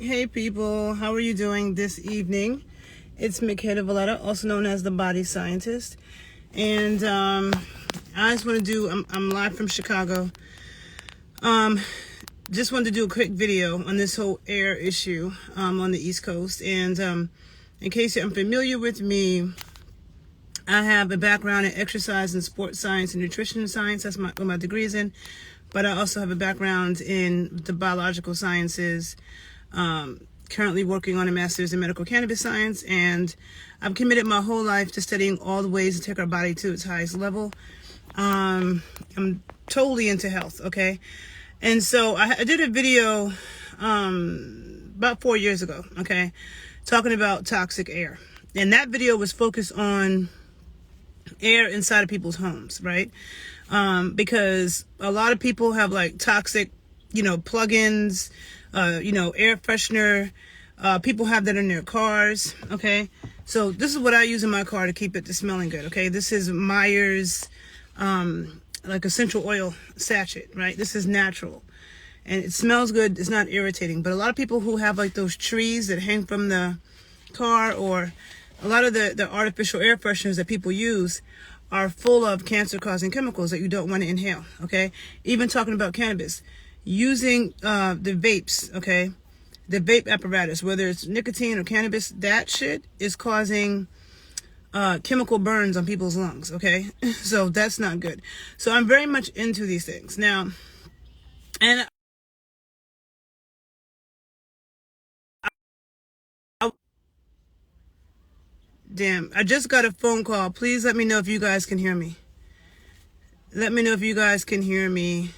Hey people, how are you doing this evening? It's Makeda Valletta, also known as the Body Scientist. And I just want to do, I'm live from Chicago. Just wanted to do a quick video on this whole air issue on the East Coast. And in case you're unfamiliar with me, I have a background in exercise and sports science and nutrition science. That's what my degree is in. But I also have a background in the biological sciences. Currently working on a master's in medical cannabis science, and I've committed my whole life to studying all the ways to take our body to its highest level. I'm totally into health, okay? And so I did a video about 4 years ago, okay, talking about toxic air. And that video was focused on air inside of people's homes, right? Because a lot of people have like toxic, plug-ins, air freshener. People have that in their cars, okay? So this is what I use in my car to keep it to smelling good, okay? This is Myers, like essential oil sachet, right? This is natural. And it smells good. It's not irritating. But a lot of people who have like those trees that hang from the car, or a lot of the artificial air fresheners that people use are full of cancer-causing chemicals that you don't want to inhale, okay? Even talking about cannabis. Using the vapes, okay, the vape apparatus, whether it's nicotine or cannabis, that shit is causing chemical burns on people's lungs, okay? So that's not good. So I'm very much into these things now. And damn, I just got a phone call. Please let me know if you guys can hear me. Let me know if you guys can hear me.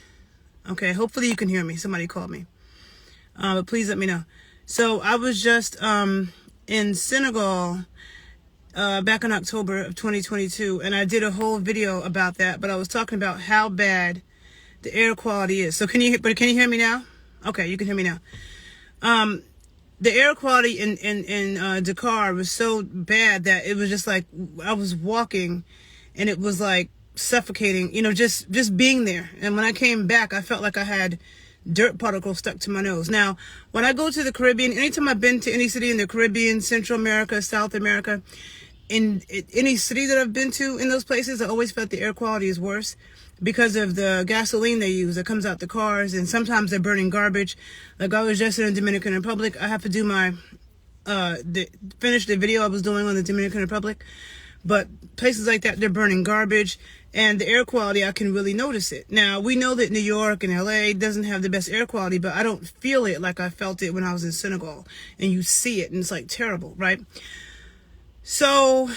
Okay, hopefully you can hear me. Somebody called me. But please let me know. So I was just in Senegal back in October of 2022, and I did a whole video about that, but I was talking about how bad the air quality is. So can you hear me now? Okay, you can hear me now. The air quality in Dakar was so bad that it was just like I was walking and it was like suffocating, just being there. And when I came back, I felt like I had dirt particles stuck to my nose. Now, when I go to the Caribbean, anytime I've been to any city in the Caribbean, Central America, South America, in any city that I've been to in those places, I always felt the air quality is worse because of the gasoline they use that comes out the cars, and sometimes they're burning garbage. Like I was just in the Dominican Republic. I have to do my finish the video I was doing on the Dominican Republic. But places like that, they're burning garbage, and the air quality, I can really notice it. Now, we know that New York and LA doesn't have the best air quality, but I don't feel it like I felt it when I was in Senegal. And you see it, and it's like terrible, right? So,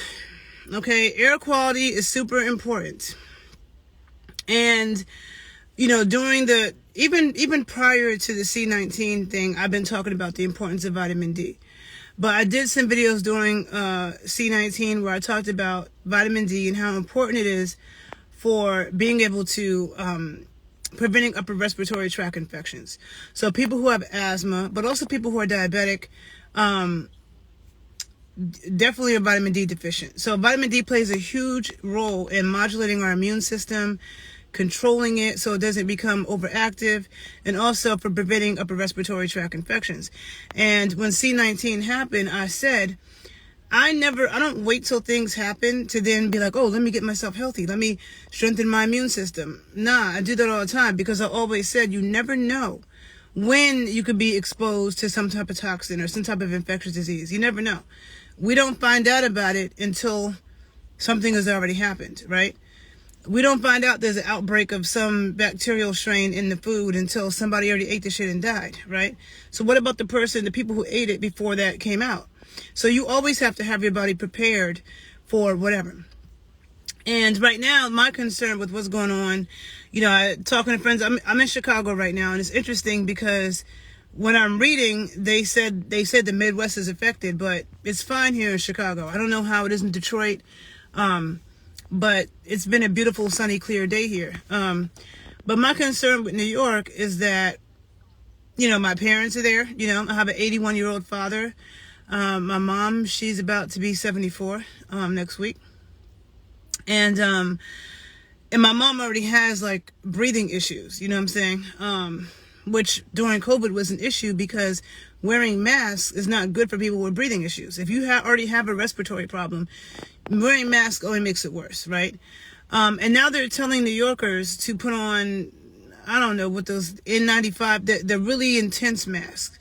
okay, air quality is super important. And, during even prior to the C19 thing, I've been talking about the importance of vitamin D. But I did some videos during C19 where I talked about vitamin D and how important it is for being able to preventing upper respiratory tract infections. So people who have asthma, but also people who are diabetic, definitely are vitamin D deficient. So vitamin D plays a huge role in modulating our immune system, controlling it so it doesn't become overactive, and also for preventing upper respiratory tract infections. And when C19 happened, I said, I don't wait till things happen to then be like, oh, let me get myself healthy. Let me strengthen my immune system. Nah, I do that all the time because I always said you never know when you could be exposed to some type of toxin or some type of infectious disease. You never know. We don't find out about it until something has already happened, right? We don't find out there's an outbreak of some bacterial strain in the food until somebody already ate the shit and died, right? So what about the people who ate it before that came out? So you always have to have your body prepared for whatever. And right now, my concern with what's going on, talking to friends, I'm in Chicago right now, and it's interesting because when I'm reading, they said the Midwest is affected, but it's fine here in Chicago. I don't know how it is in Detroit. But it's been a beautiful, sunny, clear day here. But my concern with New York is that, my parents are there. I have an 81-year-old father. My mom, she's about to be 74 next week. And my mom already has, like, breathing issues, you know what I'm saying? which during COVID was an issue because wearing masks is not good for people with breathing issues. If you already have a respiratory problem, wearing masks only makes it worse, right? And now they're telling New Yorkers to put on, I don't know, what those N95, the really intense masks,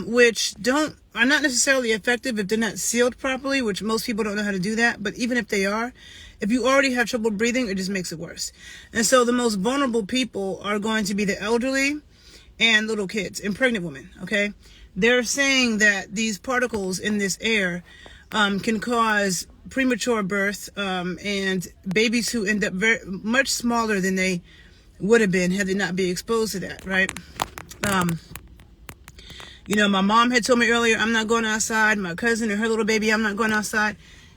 which are not necessarily effective if they're not sealed properly, which most people don't know how to do that. But even if they are, if you already have trouble breathing, it just makes it worse. And so the most vulnerable people are going to be the elderly and little kids and pregnant women, okay? They're saying that these particles in this air can cause premature birth and babies who end up very much smaller than they would have been had they not been exposed to that, right? You know, my mom had told me earlier, I'm not going outside. My cousin and her little baby, I'm not going outside.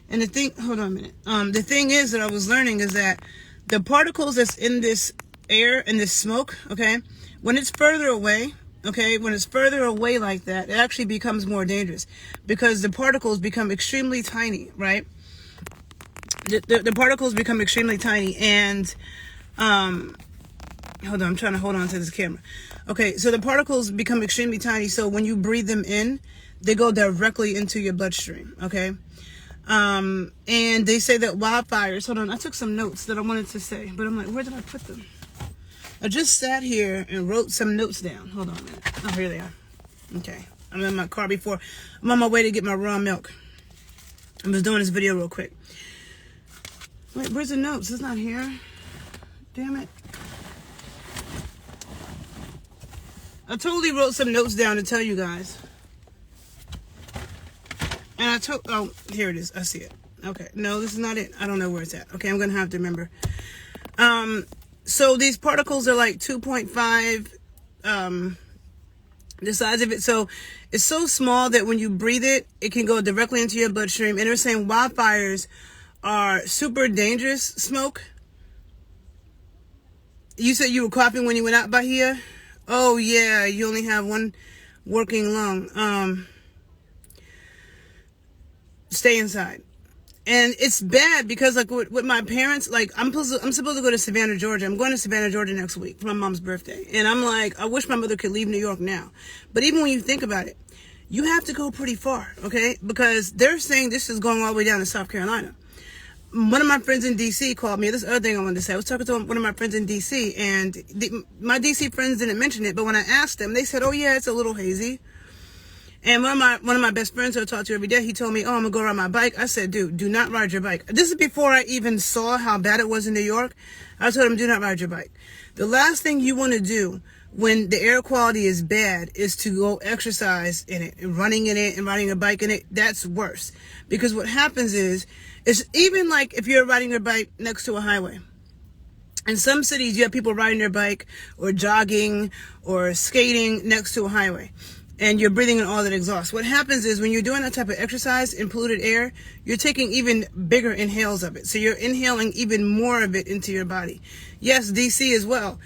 And the thing, hold on a minute. The thing is that I was learning is that the particles that's in this air and this smoke, okay, when it's further away, okay, when it's further away like that, it actually becomes more dangerous because the particles become extremely tiny, right? The particles become extremely tiny and, hold on, I'm trying to hold on to this camera. Okay, so the particles become extremely tiny, so when you breathe them in, they go directly into your bloodstream, okay? And they say that wildfires, hold on, I took some notes that I wanted to say, but I'm like, where did I put them? I just sat here and wrote some notes down. Hold on a minute. Oh, here they are. Okay, I'm in my car before. I'm on my way to get my raw milk. I was doing this video real quick. Wait, where's the notes? It's not here. Damn it. I totally wrote some notes down to tell you guys. And oh, here it is. I see it. Okay. No, this is not it. I don't know where it's at. Okay, I'm going to have to remember. So these particles are like 2.5, the size of it. So it's so small that when you breathe it, it can go directly into your bloodstream. And they're saying wildfires are super dangerous smoke. You said you were coughing when you went out by here? Oh, yeah, you only have one working lung. Stay inside. And it's bad because, like, with my parents, like, I'm supposed to go to Savannah, Georgia. I'm going to Savannah, Georgia next week for my mom's birthday. And I'm like, I wish my mother could leave New York now. But even when you think about it, you have to go pretty far, okay? Because they're saying this is going all the way down to South Carolina. One of my friends in D.C. called me. This other thing I wanted to say. I was talking to one of my friends in D.C. and my D.C. friends didn't mention it. But when I asked them, they said, oh, yeah, it's a little hazy. And one of my best friends who I talk to every day, he told me, oh, I'm going to go ride my bike. I said, dude, do not ride your bike. This is before I even saw how bad it was in New York. I told him, do not ride your bike. The last thing you want to do when the air quality is bad is to go exercise in it, and running in it and riding a bike in it. That's worse. Because what happens is, it's even like if you're riding your bike next to a highway. In some cities, you have people riding their bike or jogging or skating next to a highway. And you're breathing in all that exhaust. What happens is when you're doing that type of exercise in polluted air, you're taking even bigger inhales of it. So you're inhaling even more of it into your body. Yes, DC as well.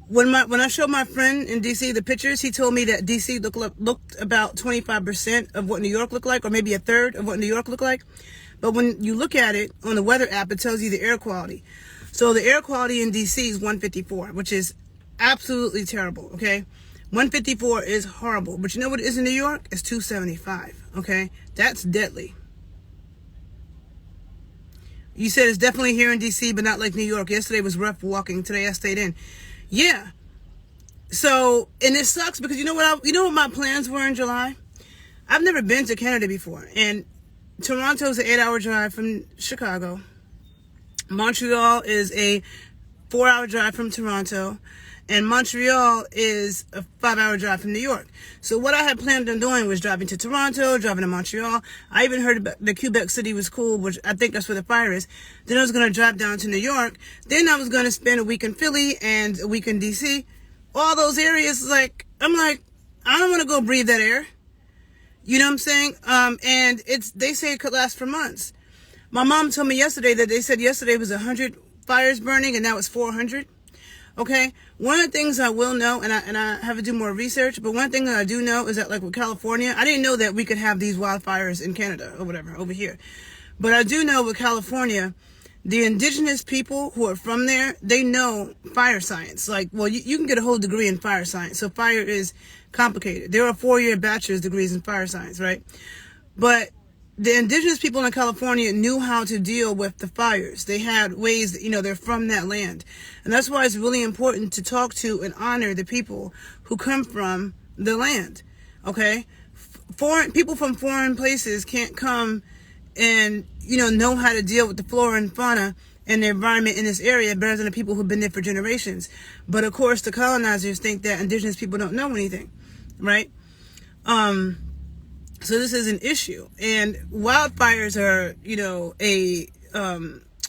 When I showed my friend in DC the pictures, he told me that DC looked about 25% of what New York looked like, or maybe a third of what New York looked like. But when you look at it on the weather app, it tells you the air quality. So the air quality in DC is 154, which is absolutely terrible, okay? 154 is horrible. But you know what it is in New York? It's 275, okay? That's deadly. You said it's definitely here in DC, but not like New York. Yesterday was rough walking. Today I stayed in. Yeah. So, and it sucks because you know what my plans were in July? I've never been to Canada before. And Toronto's an 8-hour drive from Chicago. Montreal is a 4-hour drive from Toronto. And Montreal is a 5-hour drive from New York. So what I had planned on doing was driving to Toronto, driving to Montreal. I even heard the Quebec City was cool, which I think that's where the fire is. Then I was going to drive down to New York. Then I was going to spend a week in Philly and a week in DC. All those areas, I'm like, I don't want to go breathe that air. You know what I'm saying? And they say it could last for months. My mom told me yesterday that they said yesterday was 100 fires burning and now it's 400. Okay, one of the things I will know, and I have to do more research, but one thing that I do know is that, like with California, I didn't know that we could have these wildfires in Canada or whatever over here. But I do know with California The indigenous people who are from there, they know fire science. Like, well, you can get a whole degree in fire science. So fire is complicated. There are 4-year bachelor's degrees in fire science, right? But the indigenous people in California knew how to deal with the fires. They had ways that, they're from that land. And that's why it's really important to talk to and honor the people who come from the land. Okay? Foreign people from foreign places can't come and, know how to deal with the flora and fauna and the environment in this area better than the people who've been there for generations. But of course, the colonizers think that indigenous people don't know anything, right? So this is an issue, and wildfires are, a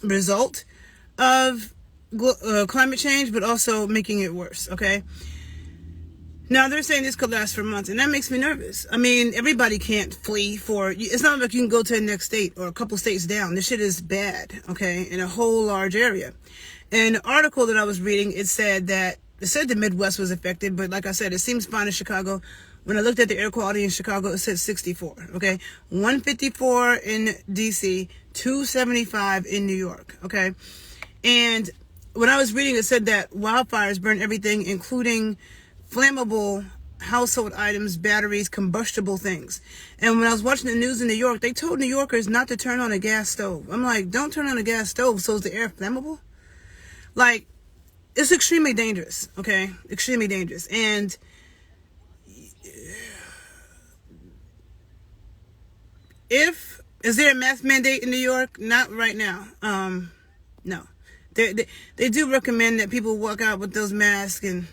result of climate change, but also making it worse. Okay. Now they're saying this could last for months, and that makes me nervous. I mean, everybody can't flee it's not like you can go to the next state or a couple states down. This shit is bad. Okay. In a whole large area. And the article that I was reading, it said the Midwest was affected, but like I said, it seems fine in Chicago. When I looked at the air quality in Chicago, it said 64, okay? 154 in DC, 275 in New York, okay? And when I was reading, it said that wildfires burn everything, including flammable household items, batteries, combustible things. And when I was watching the news in New York, they told New Yorkers not to turn on a gas stove. I'm like, don't turn on a gas stove, so is the air flammable? Like, it's extremely dangerous, okay? Extremely dangerous. And is there a mask mandate in New York? Not right now. No. They do recommend that people walk out with those masks, and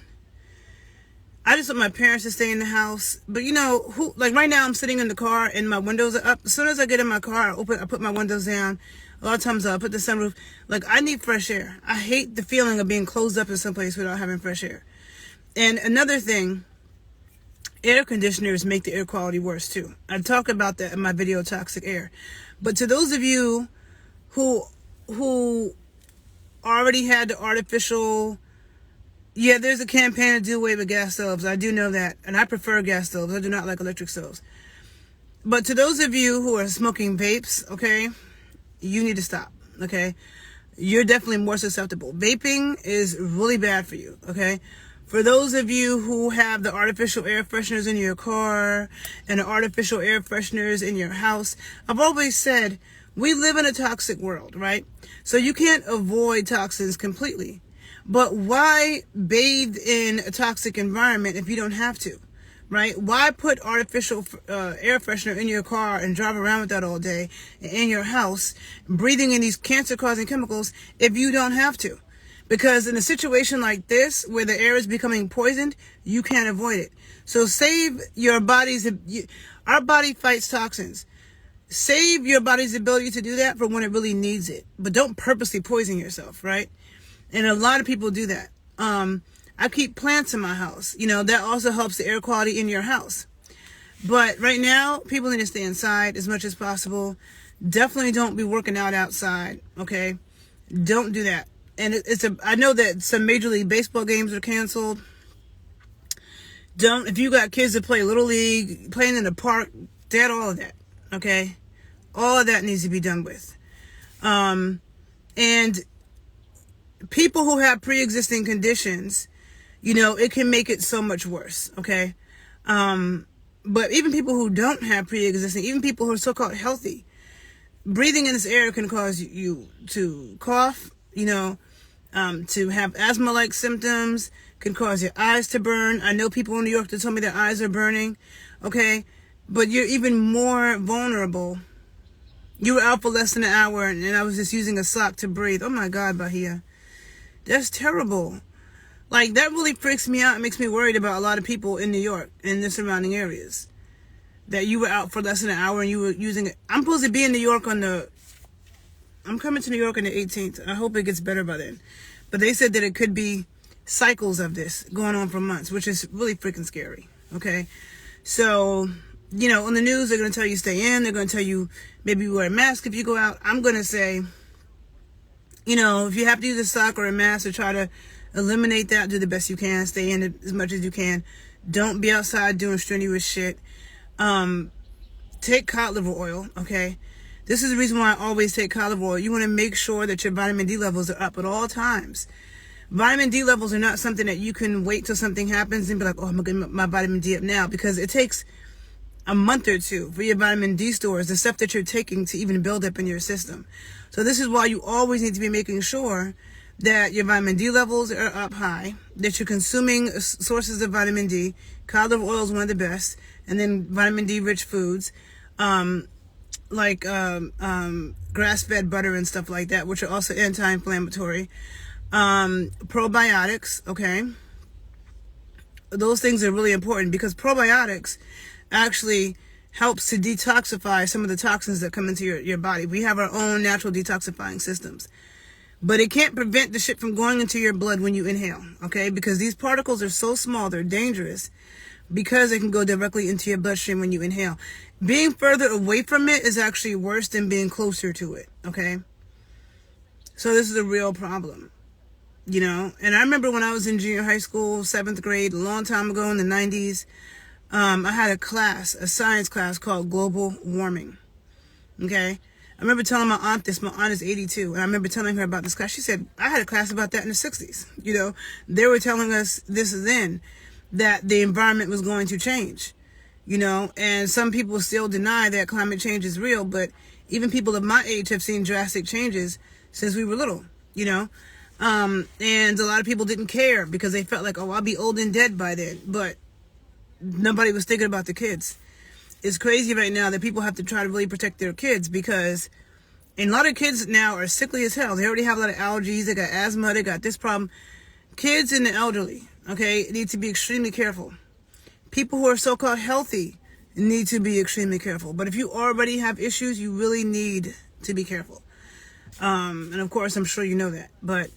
I just want my parents to stay in the house. But right now I'm sitting in the car and my windows are up. As soon as I get in my car, I put my windows down. A lot of times I'll put the sunroof. Like, I need fresh air. I hate the feeling of being closed up in someplace without having fresh air. And another thing, air conditioners make the air quality worse too. I talk about that in my video, Toxic Air. But to those of you who already had the artificial, there's a campaign to do away with gas stoves. I do know that. And I prefer gas stoves. I do not like electric stoves. But to those of you who are smoking vapes, okay, you need to stop, okay? You're definitely more susceptible. Vaping is really bad for you, okay? For those of you who have the artificial air fresheners in your car and the artificial air fresheners in your house, I've always said we live in a toxic world, right? So you can't avoid toxins completely. But why bathe in a toxic environment if you don't have to, right? Why put artificial air freshener in your car and drive around with that all day in your house, breathing in these cancer-causing chemicals if you don't have to? Because in a situation like this, where the air is becoming poisoned, you can't avoid it. So save your our body fights toxins. Save your body's ability to do that for when it really needs it. But don't purposely poison yourself, right? And a lot of people do that. I keep plants in my house. That also helps the air quality in your house. But right now, people need to stay inside as much as possible. Definitely don't be working out outside, okay? Don't do that. And I know that some Major League Baseball games are canceled. If you got kids that play Little League, playing in the park, all of that, okay? All of that needs to be done with. And people who have pre-existing conditions, it can make it so much worse, okay? But even people who don't have pre-existing, even people who are so-called healthy, breathing in this air can cause you to cough, to have asthma-like symptoms, can cause your eyes to burn. I know people in New York that told me their eyes are burning, okay? But you're even more vulnerable. You were out for less than an hour, and I was just using a sock to breathe. Oh my God, Bahia. That's terrible. Like, that really freaks me out. It makes me worried about a lot of people in New York and the surrounding areas. That you were out for less than an hour and you were using it. I'm supposed to be in New York I'm coming to New York on the 18th. I hope it gets better by then. But they said that it could be cycles of this going on for months, which is really freaking scary. Okay? So, on the news, they're going to tell you stay in. They're going to tell you maybe wear a mask if you go out. I'm going to say, if you have to use a sock or a mask to try to eliminate that, do the best you can. Stay in as much as you can. Don't be outside doing strenuous shit. Take cod liver oil, okay? This is the reason why I always take olive oil. You want to make sure that your vitamin D levels are up at all times. Vitamin D levels are not something that you can wait till something happens and be like, oh, I'm going to get my vitamin D up now, because it takes a month or two for your vitamin D stores, the stuff that you're taking, to even build up in your system. So this is why you always need to be making sure that your vitamin D levels are up high, that you're consuming sources of vitamin D. Olive oil is one of the best, and then vitamin D rich foods, like grass-fed butter and stuff like that, which are also anti-inflammatory. Probiotics, okay? Those things are really important, because probiotics actually helps to detoxify some of the toxins that come into your body. We have our own natural detoxifying systems. But it can't prevent the shit from going into your blood when you inhale, okay? Because these particles are so small, they're dangerous, because they can go directly into your bloodstream when you inhale. Being further away from it is actually worse than being closer to it, okay? So this is a real problem, you know? And I remember when I was in junior high school, 7th grade, a long time ago in the 90s, I had a science class called Global Warming, okay? I remember telling my aunt this. My aunt is 82, and I remember telling her about this class. She said, I had a class about that in the 60s. You know, they were telling us this then, that the environment was going to change, you know, and some people still deny that climate change is real, but even people of my age have seen drastic changes since we were little, you know, and a lot of people didn't care because they felt like, oh, I'll be old and dead by then, but nobody was thinking about the kids. It's crazy right now that people have to try to really protect their kids, because a lot of kids now are sickly as hell. They already have a lot of allergies. They got asthma. They got this problem. Kids and the elderly, okay, need to be extremely careful. People who are so-called healthy need to be extremely careful. But if you already have issues, you really need to be careful. And of course, I'm sure you know that. But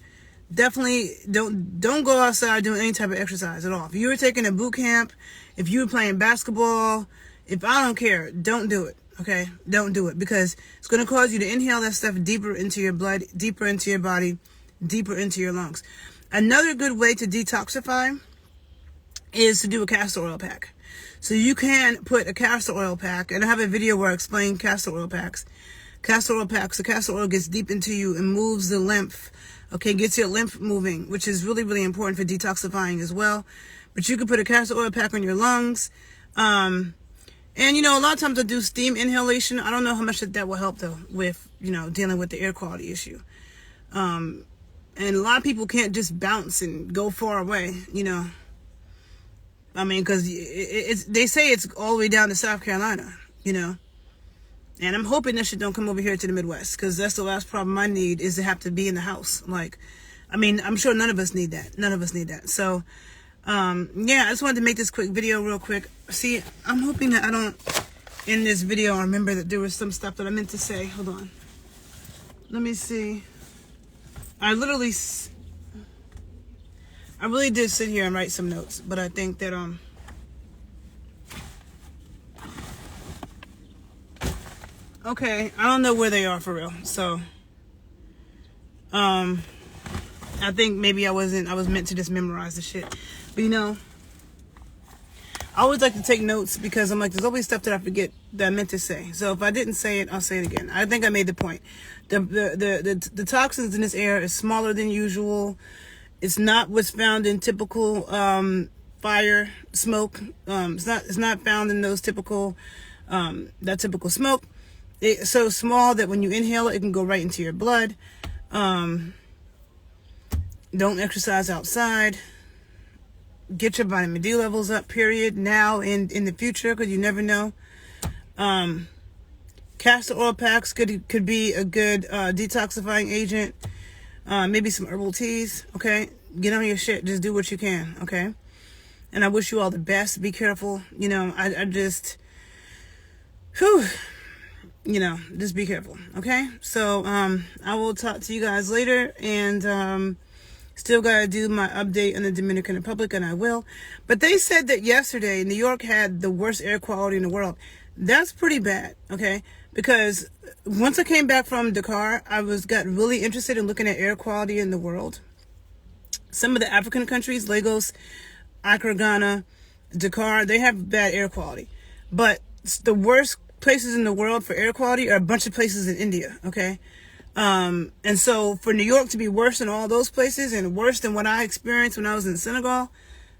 definitely don't go outside doing any type of exercise at all. If you were taking a boot camp, if you were playing basketball, if I don't care, don't do it, okay? Don't do it, because it's going to cause you to inhale that stuff deeper into your blood, deeper into your body, deeper into your lungs. Another good way to detoxify is to do a castor oil pack. So you can put a castor oil pack, and I have a video where I explain castor oil packs. Castor oil packs, the castor oil gets deep into you and moves the lymph, okay, gets your lymph moving, which is really, really important for detoxifying as well. But you can put a castor oil pack on your lungs. And, you know, a lot of times I do steam inhalation. I don't know how much that will help, though, with, you know, dealing with the air quality issue. And a lot of people can't just bounce and go far away, you know. I mean, because they say it's all the way down to South Carolina, you know. And I'm hoping that shit don't come over here to the Midwest, because that's the last problem I need, is to have to be in the house. Like, I mean, I'm sure none of us need that. None of us need that. So, yeah, I just wanted to make this quick video real quick. See, I'm hoping that I don't, in this video, remember that there was some stuff that I meant to say. Hold on. Let me see. I really did sit here and write some notes, but I think that, okay, I don't know where they are for real. So, I think maybe I was meant to just memorize the shit. But, you know, I always like to take notes, because I'm like, there's always stuff that I forget that I meant to say. So if I didn't say it, I'll say it again. I think I made the point. The toxins in this air is smaller than usual. It's not what's found in typical fire smoke. It's not found in those typical smoke. It's so small that when you inhale it, it can go right into your blood. Don't exercise outside. Get your vitamin D levels up, period, now and in the future, because you never know. Castor oil packs could be a good detoxifying agent. Maybe some herbal teas, okay? Get on your shit. Just do what you can, okay? And I wish you all the best. Be careful. You know, I just, whew, you know, just be careful, okay? So, I will talk to you guys later, and, still got to do my update on the Dominican Republic, and I will. But they said that yesterday, New York had the worst air quality in the world. That's pretty bad, okay? Because once I came back from Dakar, I got really interested in looking at air quality in the world. Some of the African countries, Lagos, Accra, Ghana, Dakar, they have bad air quality. But the worst places in the world for air quality are a bunch of places in India, okay? And so for New York to be worse than all those places and worse than what I experienced when I was in Senegal,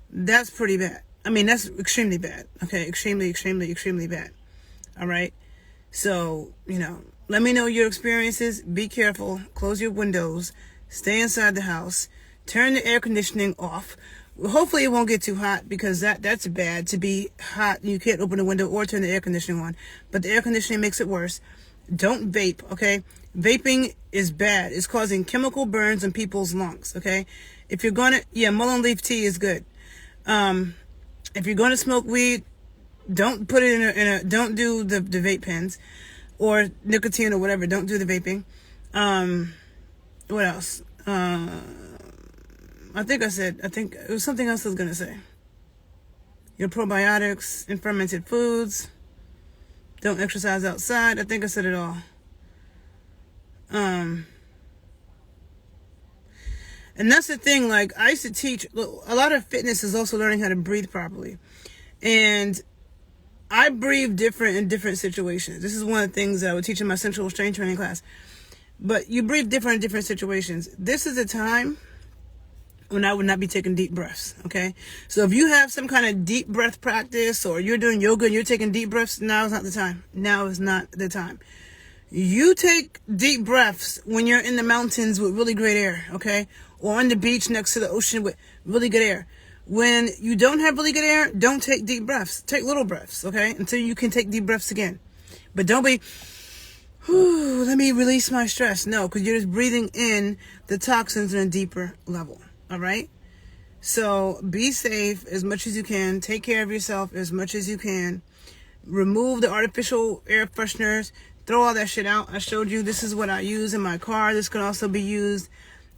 that's pretty bad. I mean, that's extremely bad, okay? Extremely, extremely, extremely bad, all right? So, you know, let me know your experiences. Be careful. Close your windows. Stay inside the house. Turn the air conditioning off. Hopefully it won't get too hot, because that's bad to be hot. You can't open the window or turn the air conditioning on. But the air conditioning makes it worse. Don't vape, okay? Vaping is bad. It's causing chemical burns in people's lungs, okay? If you're gonna, mullein leaf tea is good. If you're gonna smoke weed, don't put it in a don't do the vape pens or nicotine or whatever. Don't do the vaping. What else? I think it was something else I was gonna say. Your probiotics and fermented foods. Don't exercise outside. I think I said it all. And that's the thing, like, I used to teach, a lot of fitness is also learning how to breathe properly. And I breathe different in different situations. This is one of the things that I would teach in my sensual strength training class. But you breathe different in different situations. This is a time when I would not be taking deep breaths, okay? So if you have some kind of deep breath practice, or you're doing yoga and you're taking deep breaths, now is not the time. Now is not the time. You take deep breaths when you're in the mountains with really great air, okay? Or on the beach next to the ocean with really good air. When you don't have really good air, don't take deep breaths. Take little breaths, okay? Until you can take deep breaths again. But don't be, let me release my stress. No, because you're just breathing in the toxins on a deeper level, all right? So be safe as much as you can. Take care of yourself as much as you can. Remove the artificial air fresheners. Throw all that shit out. I showed you this is what I use in my car. This can also be used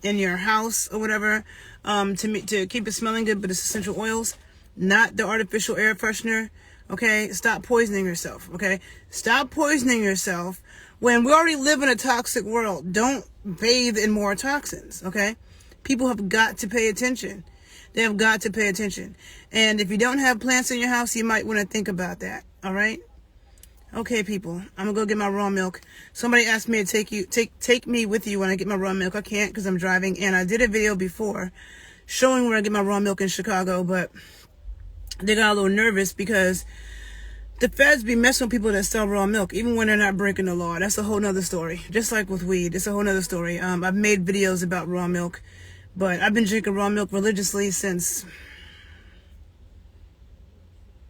in your house or whatever, to keep it smelling good, but it's essential oils, not the artificial air freshener, okay? Stop poisoning yourself, okay? Stop poisoning yourself when we already live in a toxic world. Don't bathe in more toxins, okay? People have got to pay attention. They have got to pay attention. And if you don't have plants in your house, you might want to think about that, all right? Okay, people, I'm gonna go get my raw milk. Somebody asked me to take me with you when I get my raw milk. I can't because I'm driving, and I did a video before showing where I get my raw milk in Chicago, but they got a little nervous because the feds be messing with people that sell raw milk, even when they're not breaking the law. That's a whole nother story. Just like with weed, it's a whole nother story. I've made videos about raw milk, but I've been drinking raw milk religiously since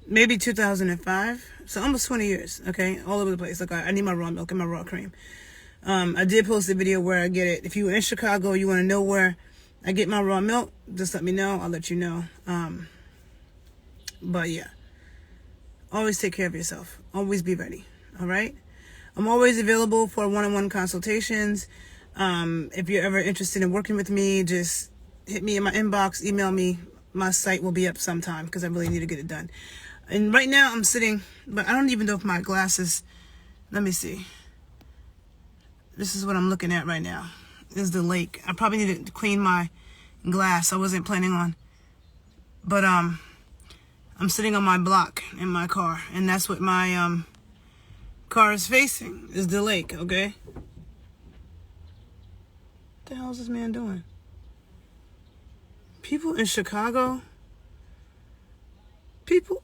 maybe 2005. So almost 20 years, okay? All over the place. Like, I need my raw milk and my raw cream. I did post a video where I get it. If you're in Chicago, you want to know where I get my raw milk, just let me know. I'll let you know. But yeah, always take care of yourself. Always be ready, all right? I'm always available for one-on-one consultations. If you're ever interested in working with me, just hit me in my inbox, email me. My site will be up sometime because I really need to get it done. And right now I'm sitting, but I don't even know if my glasses, let me see. This is what I'm looking at right now. This is the lake. I probably need to clean my glass. I wasn't planning on. But I'm sitting on my block in my car, and that's what my car is facing, is the lake, okay? What the hell is this man doing? People in Chicago, people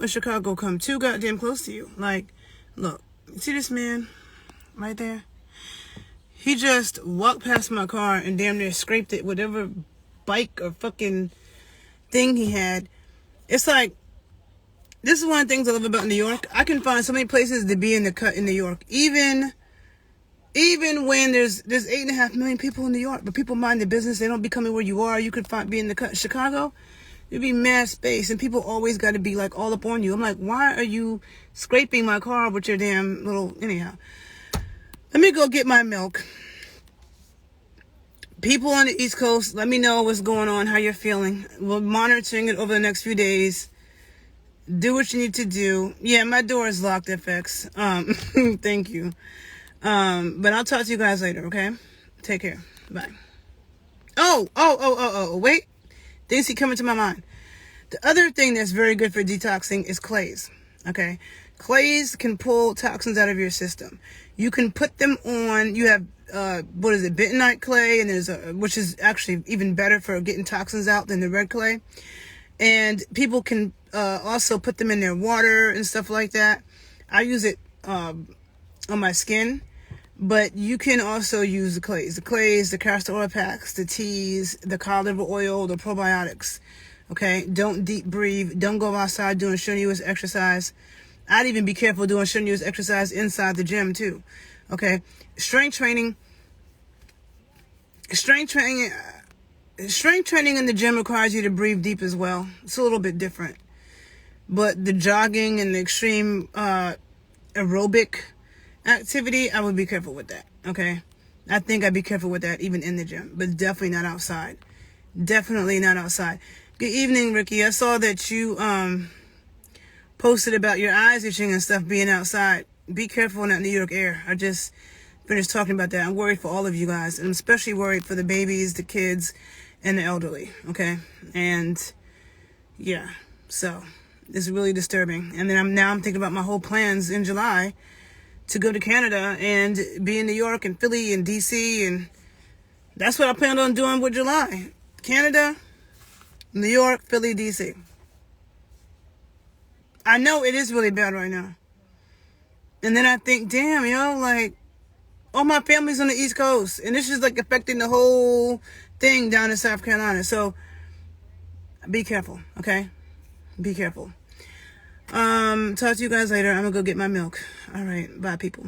in Chicago come too goddamn close to you. Like, look, you see this man right there? He just walked past my car and damn near scraped it, whatever bike or fucking thing he had. It's like, this is one of the things I love about New York. I can find so many places to be in the cut in New York. Even when there's 8.5 million people in New York, but people mind their business. They don't be coming where you are. You could be in the cut. Chicago, there'd be mad space, and people always got to be like all up on you. I'm like, why are you scraping my car with your damn little, anyhow. Let me go get my milk. People on the East Coast, let me know what's going on, how you're feeling. We're monitoring it over the next few days. Do what you need to do. Yeah, my door is locked, FX. Thank you. But I'll talk to you guys later, okay? Take care. Bye. Oh, wait. Things keep coming to my mind. The other thing that's very good for detoxing is clays. Okay, clays can pull toxins out of your system. You can put them on. You have what is it, bentonite clay, and there's which is actually even better for getting toxins out than the red clay. And people can also put them in their water and stuff like that. I use it on my skin, but you can also use the clays, the castor oil packs, the teas, the cod liver oil, the probiotics. Okay, don't deep breathe. Don't go outside doing strenuous exercise. I'd even be careful doing strenuous exercise inside the gym too. Okay, strength training in the gym requires you to breathe deep as well. It's a little bit different. But the jogging and the extreme aerobic activity, I would be careful with that. Okay, I think I'd be careful with that even in the gym, but definitely not outside. Definitely not outside. Good evening, Ricky. I saw that you posted about your eyes itching and stuff being outside. Be careful in that New York air. I just finished talking about that. I'm worried for all of you guys, and I'm especially worried for the babies, the kids, and the elderly. Okay, and yeah, so it's really disturbing. And then I'm thinking about my whole plans in July to go to Canada and be in New York and Philly and DC, and that's what I planned on doing with July. Canada, New York, Philly, DC. I know it is really bad right now. And then I think, damn, like, all my family's on the East Coast, and this is like affecting the whole thing down in South Carolina. So be careful, okay? Be careful. Talk to you guys later. I'm gonna go get my milk. All right, bye, people.